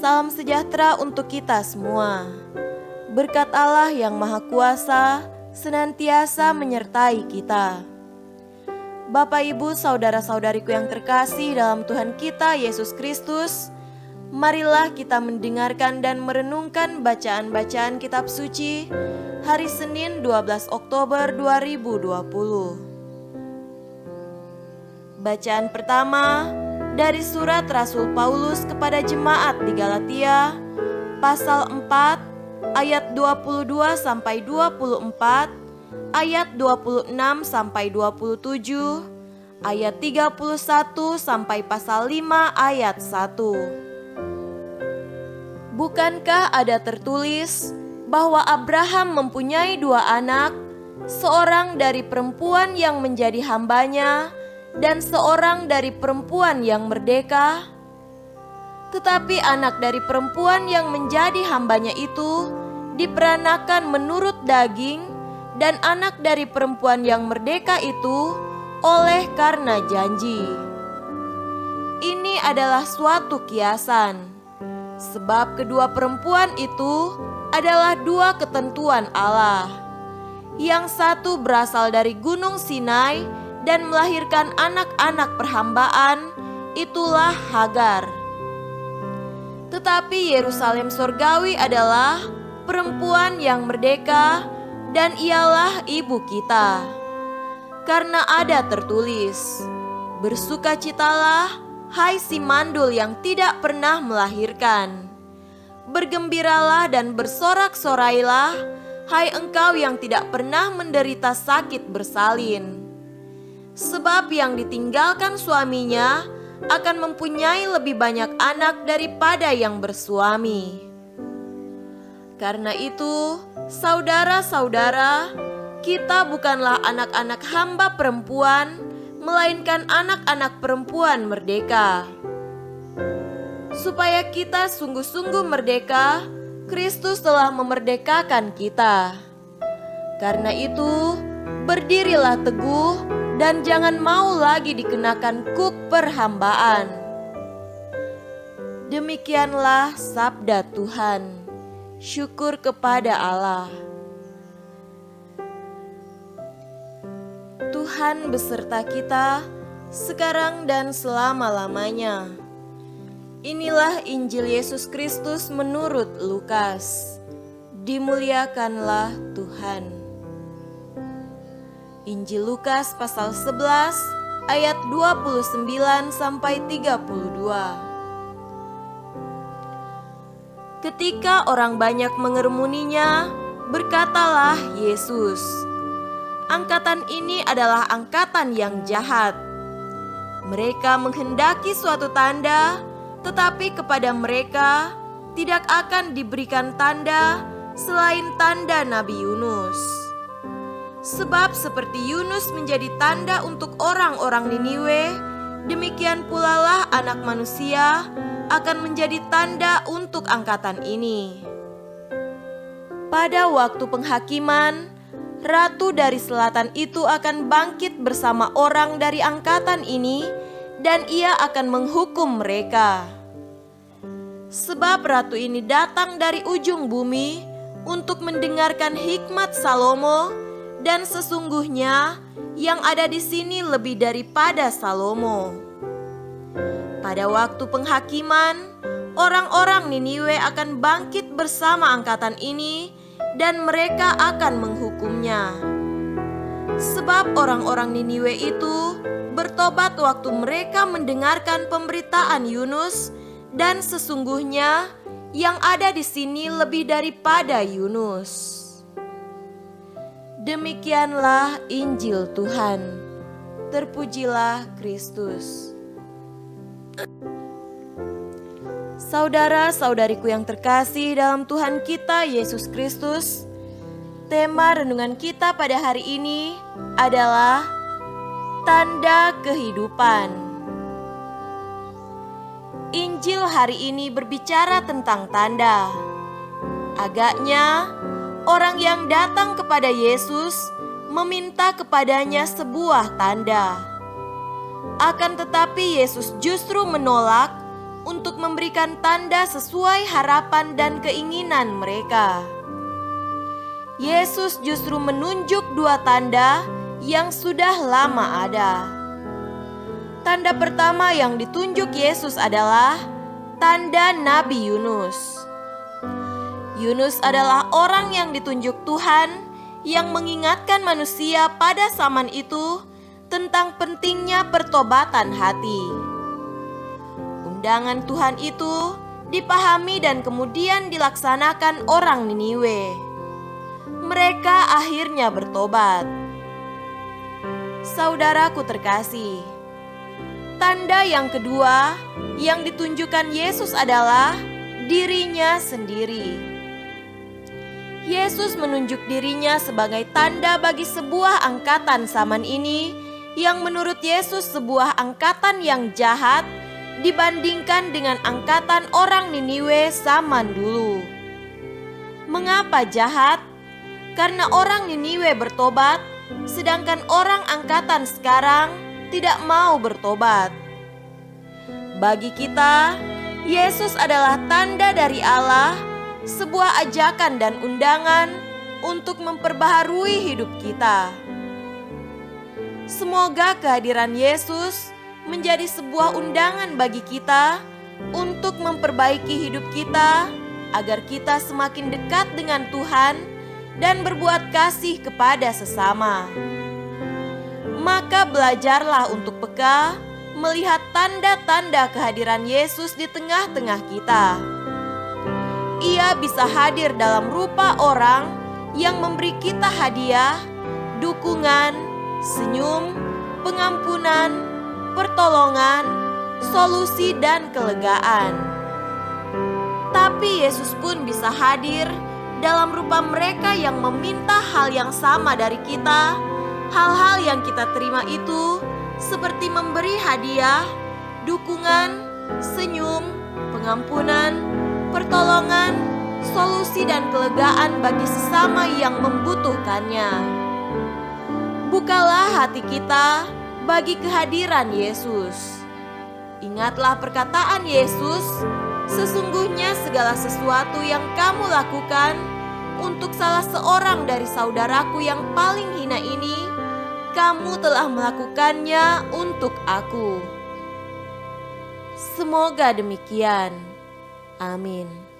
Salam sejahtera untuk kita semua. Berkat Allah yang Maha Kuasa senantiasa menyertai kita. Bapak, Ibu, saudara-saudariku yang terkasih dalam Tuhan kita Yesus Kristus, marilah kita mendengarkan dan merenungkan bacaan-bacaan kitab suci hari Senin 12 Oktober 2020. Bacaan pertama dari surat Rasul Paulus kepada jemaat di Galatia, pasal 4 ayat 22 sampai 24, ayat 26 sampai 27, ayat 31 sampai pasal 5 ayat 1. Bukankah ada tertulis bahwa Abraham mempunyai 2 anak, seorang dari perempuan yang menjadi hambanya dan seorang dari perempuan yang merdeka? Tetapi anak dari perempuan yang menjadi hambanya itu diperanakan menurut daging, dan anak dari perempuan yang merdeka itu oleh karena janji. Ini adalah suatu kiasan, sebab kedua perempuan itu adalah 2 ketentuan Allah. Yang satu berasal dari Gunung Sinai dan melahirkan anak-anak perhambaan, itulah Hagar. Tetapi Yerusalem surgawi adalah perempuan yang merdeka, dan ialah ibu kita. Karena ada tertulis, bersukacitalah, hai si mandul yang tidak pernah melahirkan. Bergembiralah dan bersorak-sorailah, hai engkau yang tidak pernah menderita sakit bersalin. Sebab yang ditinggalkan suaminya akan mempunyai lebih banyak anak daripada yang bersuami. Karena itu, saudara-saudara, kita bukanlah anak-anak hamba perempuan, melainkan anak-anak perempuan merdeka. Supaya kita sungguh-sungguh merdeka, Kristus telah memerdekakan kita. Karena itu, berdirilah teguh dan jangan mau lagi dikenakan kuk perhambaan. Demikianlah sabda Tuhan. Syukur kepada Allah. Tuhan beserta kita sekarang dan selama-lamanya. Inilah Injil Yesus Kristus menurut Lukas. Dimuliakanlah Tuhan. Injil Lukas pasal 11 ayat 29 sampai 32. Ketika orang banyak mengerumuninya, berkatalah Yesus, "Angkatan ini adalah angkatan yang jahat. Mereka menghendaki suatu tanda, tetapi kepada mereka tidak akan diberikan tanda selain tanda Nabi Yunus. Sebab seperti Yunus menjadi tanda untuk orang-orang Niniwe, demikian pula lah Anak Manusia akan menjadi tanda untuk angkatan ini. Pada waktu penghakiman, ratu dari selatan itu akan bangkit bersama orang dari angkatan ini, dan ia akan menghukum mereka. Sebab ratu ini datang dari ujung bumi untuk mendengarkan hikmat Salomo, dan sesungguhnya yang ada di sini lebih daripada Salomo. Pada waktu penghakiman, orang-orang Niniwe akan bangkit bersama angkatan ini, dan mereka akan menghukumnya. Sebab orang-orang Niniwe itu bertobat waktu mereka mendengarkan pemberitaan Yunus, dan sesungguhnya yang ada di sini lebih daripada Yunus." Demikianlah Injil Tuhan. Terpujilah Kristus. Saudara-saudariku yang terkasih dalam Tuhan kita Yesus Kristus, tema renungan kita pada hari ini adalah tanda kehidupan. Injil hari ini berbicara tentang tanda. Agaknya orang yang datang kepada Yesus meminta kepadanya sebuah tanda. Akan tetapi Yesus justru menolak untuk memberikan tanda sesuai harapan dan keinginan mereka. Yesus justru menunjuk dua tanda yang sudah lama ada. Tanda pertama yang ditunjuk Yesus adalah tanda Nabi Yunus. Yunus adalah orang yang ditunjuk Tuhan yang mengingatkan manusia pada zaman itu tentang pentingnya pertobatan hati. Undangan Tuhan itu dipahami dan kemudian dilaksanakan orang Niniwe. Mereka akhirnya bertobat. Saudaraku terkasih, tanda yang kedua yang ditunjukkan Yesus adalah dirinya sendiri. Yesus menunjuk dirinya sebagai tanda bagi sebuah angkatan zaman ini yang menurut Yesus sebuah angkatan yang jahat dibandingkan dengan angkatan orang Niniwe zaman dulu. Mengapa jahat? Karena orang Niniwe bertobat, sedangkan orang angkatan sekarang tidak mau bertobat. Bagi kita, Yesus adalah tanda dari Allah, sebuah ajakan dan undangan untuk memperbaharui hidup kita. Semoga kehadiran Yesus menjadi sebuah undangan bagi kita untuk memperbaiki hidup kita agar kita semakin dekat dengan Tuhan dan berbuat kasih kepada sesama. Maka belajarlah untuk peka melihat tanda-tanda kehadiran Yesus di tengah-tengah kita. Ia bisa hadir dalam rupa orang yang memberi kita hadiah, dukungan, senyum, pengampunan, pertolongan, solusi dan kelegaan. Tapi Yesus pun bisa hadir dalam rupa mereka yang meminta hal yang sama dari kita. Hal-hal yang kita terima itu seperti memberi hadiah, dukungan, senyum, pengampunan, pertolongan, solusi dan kelegaan bagi sesama yang membutuhkannya. Bukalah hati kita bagi kehadiran Yesus. Ingatlah perkataan Yesus, sesungguhnya segala sesuatu yang kamu lakukan untuk salah seorang dari saudaraku yang paling hina ini, kamu telah melakukannya untuk aku. Semoga demikian. Amin.